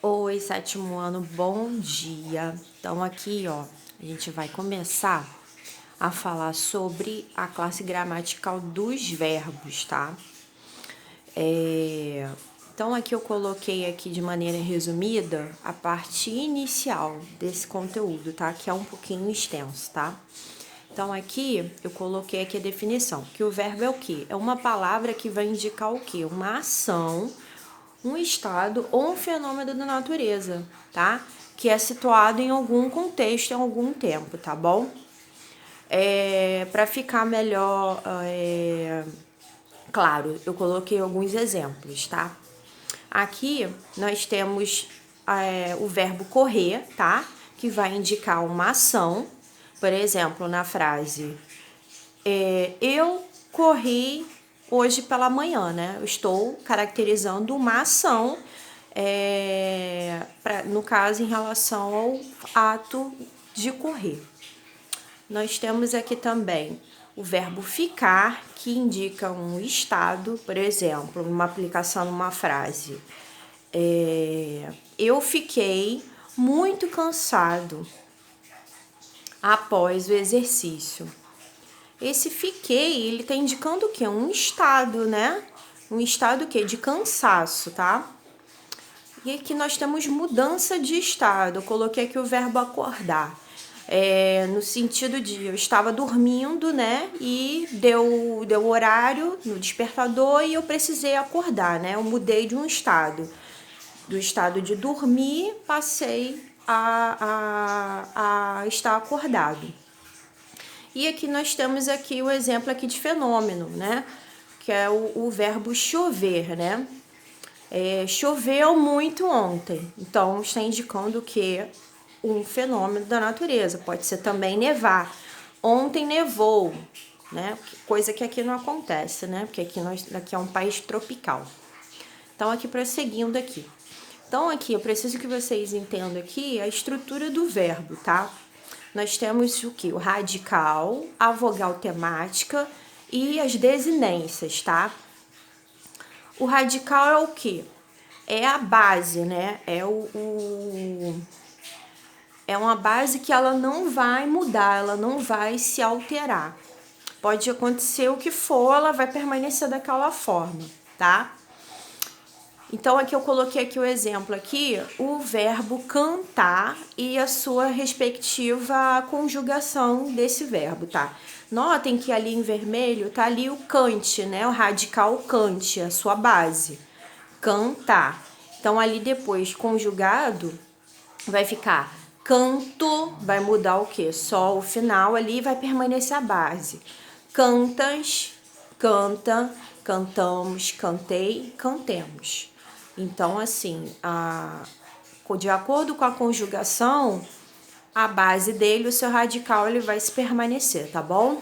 Oi, sétimo ano, bom dia. Então aqui, ó, a gente vai começar a falar sobre a classe gramatical dos verbos, tá? Então aqui eu coloquei aqui de maneira resumida a parte inicial desse conteúdo, tá? Que é um pouquinho extenso, tá? Então aqui eu coloquei aqui a definição, que o verbo é o quê? É uma palavra que vai indicar o quê? Uma ação, um estado ou um fenômeno da natureza, tá? Que é situado em algum contexto, em algum tempo, tá bom? Para ficar melhor claro, eu coloquei alguns exemplos, tá? Aqui nós temos o verbo correr, tá? Que vai indicar uma ação. Por exemplo, na frase eu corri hoje pela manhã, né? Eu estou caracterizando uma ação, no caso, em relação ao ato de correr. Nós temos aqui também o verbo ficar, que indica um estado, por exemplo, uma aplicação numa frase. Eu fiquei muito cansado após o exercício. Esse fiquei, ele tá indicando o quê? Um estado, né? Um estado o quê? De cansaço, tá? E aqui nós temos mudança de estado. Eu coloquei aqui o verbo acordar. No sentido de eu estava dormindo, né? E deu horário no despertador e eu precisei acordar, né? Eu mudei de um estado. Do estado de dormir, passei a estar acordado. E aqui nós temos aqui o exemplo aqui de fenômeno, né? Que é o verbo chover, né? Choveu muito ontem. Então, está indicando que um fenômeno da natureza. Pode ser também nevar. Ontem nevou, né? Coisa que aqui não acontece, né? Porque aqui é um país tropical. Então, aqui prosseguindo aqui. Então, aqui eu preciso que vocês entendam aqui a estrutura do verbo, tá? Nós temos o que? O radical, a vogal temática e as desinências, tá? O radical é o que? É a base, né? É uma base que ela não vai mudar, ela não vai se alterar. Pode acontecer o que for, ela vai permanecer daquela forma, tá? Então, aqui eu coloquei aqui o exemplo aqui, o verbo cantar e a sua respectiva conjugação desse verbo, tá? Notem que ali em vermelho tá ali o cante, né? O radical cante, a sua base. Cantar. Então, ali depois, conjugado, vai ficar canto, vai mudar o quê? Só o final ali vai permanecer a base. Cantas, canta, cantamos, cantei, cantemos. Então, assim, de acordo com a conjugação, a base dele, o seu radical, ele vai se permanecer, tá bom?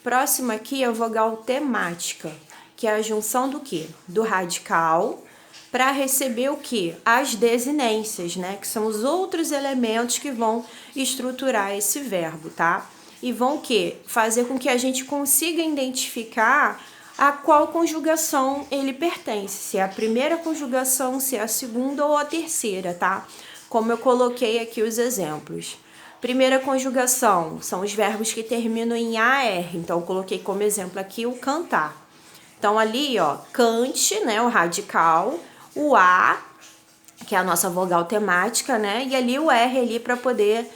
Próximo aqui é a vogal temática, que é a junção do quê? Do radical para receber o quê? As desinências, né? Que são os outros elementos que vão estruturar esse verbo, tá? E vão o quê? Fazer com que a gente consiga identificar a qual conjugação ele pertence, se é a primeira conjugação, se é a segunda ou a terceira, tá? Como eu coloquei aqui os exemplos. Primeira conjugação são os verbos que terminam em AR, então eu coloquei como exemplo aqui o cantar. Então ali, ó, cante, né, o radical, o A, que é a nossa vogal temática, né, e ali o R ali para poder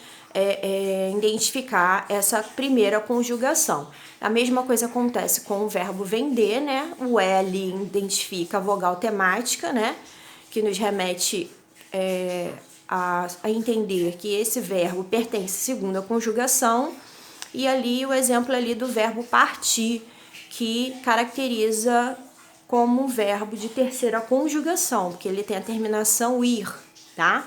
identificar essa primeira conjugação. A mesma coisa acontece com o verbo vender, né? O E ali identifica a vogal temática, né? Que nos remete a entender que esse verbo pertence à segunda conjugação. E ali o exemplo ali do verbo partir, que caracteriza como um verbo de terceira conjugação, porque ele tem a terminação ir, tá?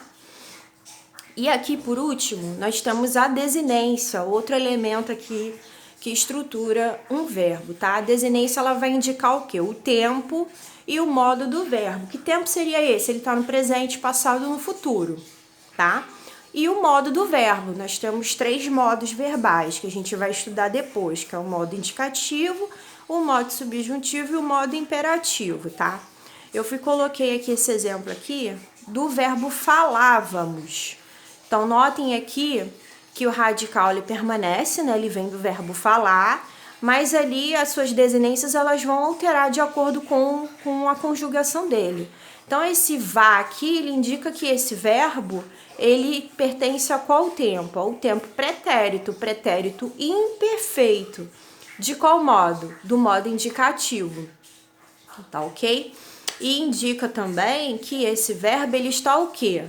E aqui, por último, nós temos a desinência, outro elemento aqui que estrutura um verbo, tá? A desinência, ela vai indicar o quê? O tempo e o modo do verbo. Que tempo seria esse? Ele está no presente, passado ou no futuro, tá? E o modo do verbo. Nós temos 3 modos verbais que a gente vai estudar depois, que é o modo indicativo, o modo subjuntivo e o modo imperativo, tá? Eu coloquei aqui esse exemplo aqui do verbo falávamos. Então, notem aqui que o radical ele permanece, né? Ele vem do verbo falar, mas ali as suas desinências elas vão alterar de acordo com a conjugação dele. Então, esse vá aqui, ele indica que esse verbo, ele pertence a qual tempo? Ao tempo pretérito, pretérito imperfeito. De qual modo? Do modo indicativo. Tá ok? E indica também que esse verbo, ele está o quê?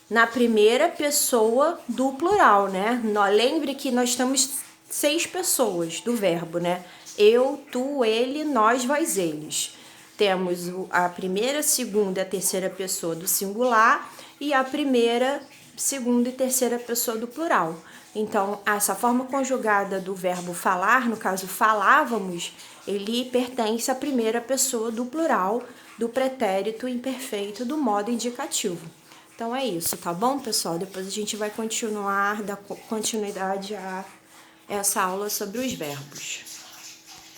Na primeira pessoa do plural, né? Lembre que nós temos 6 pessoas do verbo, né? Eu, tu, ele, nós, vós, eles. Temos a primeira, segunda e a terceira pessoa do singular e a primeira, segunda e terceira pessoa do plural. Então, essa forma conjugada do verbo falar, no caso falávamos, ele pertence à primeira pessoa do plural, do pretérito imperfeito, do modo indicativo. Então é isso, tá bom, pessoal? Depois a gente vai dar continuidade a essa aula sobre os verbos.